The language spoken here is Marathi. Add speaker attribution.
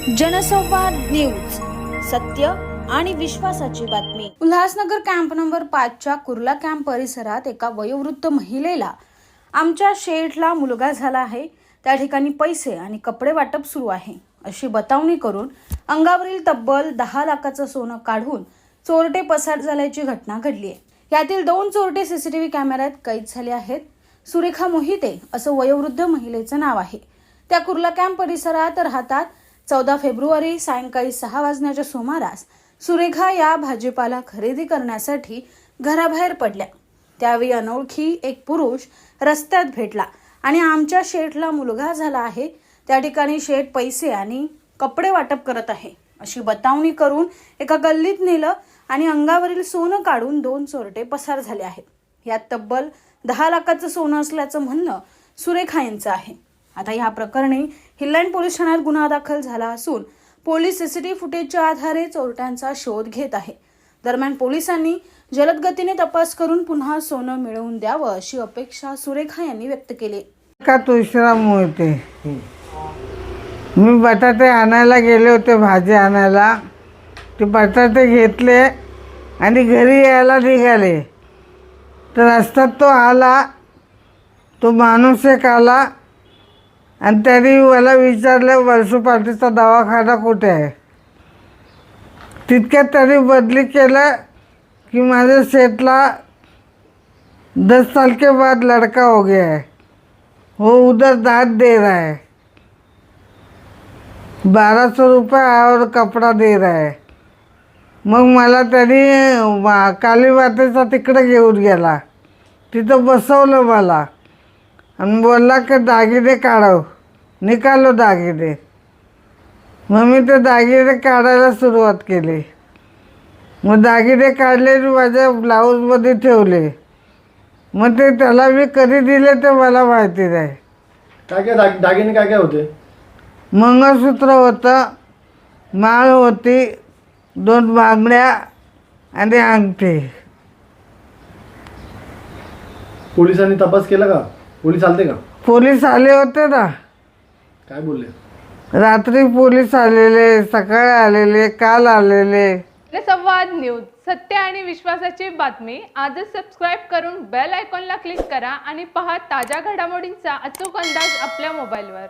Speaker 1: जनसंवाद न्यूज, सत्य आणि विश्वासाची बातमी। उल्हासनगर कॅम्प नंबर 5च्या कुर्ला कॅम्प परिसरात एका वयोवृद्ध महिलेला आमच्या शेठला मुलगा झाला आहे, त्या ठिकाणी पैसे आणि कपडे वाटप सुरू आहे अशी बतावणी करून अंगावरील तब्बल 10 लाखाचं सोनं काढून चोरटे पसार झाल्याची घटना घडली आहे। यातील 2 चोरटे सीसीटीव्ही कॅमेऱ्यात कैद झाले आहेत। सुरेखा मोहिते असं वयोवृद्ध महिलेचं नाव आहे। त्या कुर्ला कॅम्प परिसरात राहतात। 14 फेब्रुवारी सायंकाळी 6 वाजण्याच्या सुमारास सुरेखा या भाजीपाला खरेदी करण्यासाठी घराबाहेर पडल्या। त्यावेळी अनोळखी एक पुरुष रस्त्यात भेटला आणि आमच्या शेठला मुलगा झाला आहे, त्या ठिकाणी शेठ पैसे आणि कपडे वाटप करत आहे अशी बतावणी करून एका गल्लीत नेलं आणि अंगावरील सोनं काढून 2 चोरटे पसार झाले आहेत। यात तब्बल 10 लाखाचं सोनं असल्याचं म्हणणं सुरेखा यांचं आहे। आता या प्रकरणी हिल्लाइण पोलीस ठाण्यात गुन्हा दाखल झाला असून पोलीस सीसीटीव्ही फुटेजच्या आधारे चोरट्यांचा शोध घेत आहे। दरम्यान पोलिसांनी जलद गतीने तपास करून पुन्हा सोनं मिळवून द्यावं अशी अपेक्षा सुरेखा यांनी व्यक्त केली।
Speaker 2: का तुळशीराम मोहिते, मी बटाटे आणायला गेले होते, भाजी आणायला। ते बटाटे घेतले आणि घरी यायला निघाले तर रस्त्यात तो आला, तो माणूस एक आला आणि त्यांनी मला विचारलं म्युनिसिपालिटीचा दवाखाना कुठे आहे। तितक्यात त्यांनी बदली केलं कि माझे सेठला 10 साल के बाद लड़का हो गया है, वो उधर दांत दे रहा है, 1200 रुपये और कपड़ा दे रहा है। मग मला त्यांनी कालीमातेचा तिकडे घेऊन गेला, तिथं बसवलं मला आणि बोलला की दागिने काढव, निकालो दागिने। मग मी ते दागिने काढायला सुरुवात केली। मग दागिने काढले आणि माझ्या ब्लाऊजमध्ये ठेवले। मग ते त्याला मी कधी दिले ते मला माहिती नाही।
Speaker 3: काय काय दागिने काय काय होते?
Speaker 2: मंगळसूत्र होतं, माळ होती, 2 बांगड्या आणि अंगठी।
Speaker 3: पोलिसांनी तपास केला का? पोलीस आलते का?
Speaker 2: पोलीस आले होते ना,
Speaker 3: काय बोलले?
Speaker 2: रात्री पोलीस आलेले, सकाळी आलेले, काल आलेले।
Speaker 4: जनसंवाद न्यूज, सत्य आणि विश्वासाची बातमी। आजच सबस्क्राईब करून बेल आयकॉनला क्लिक करा आणि पहा ताज्या घडामोडींचा अचूक अंदाज आपल्या मोबाईलवर।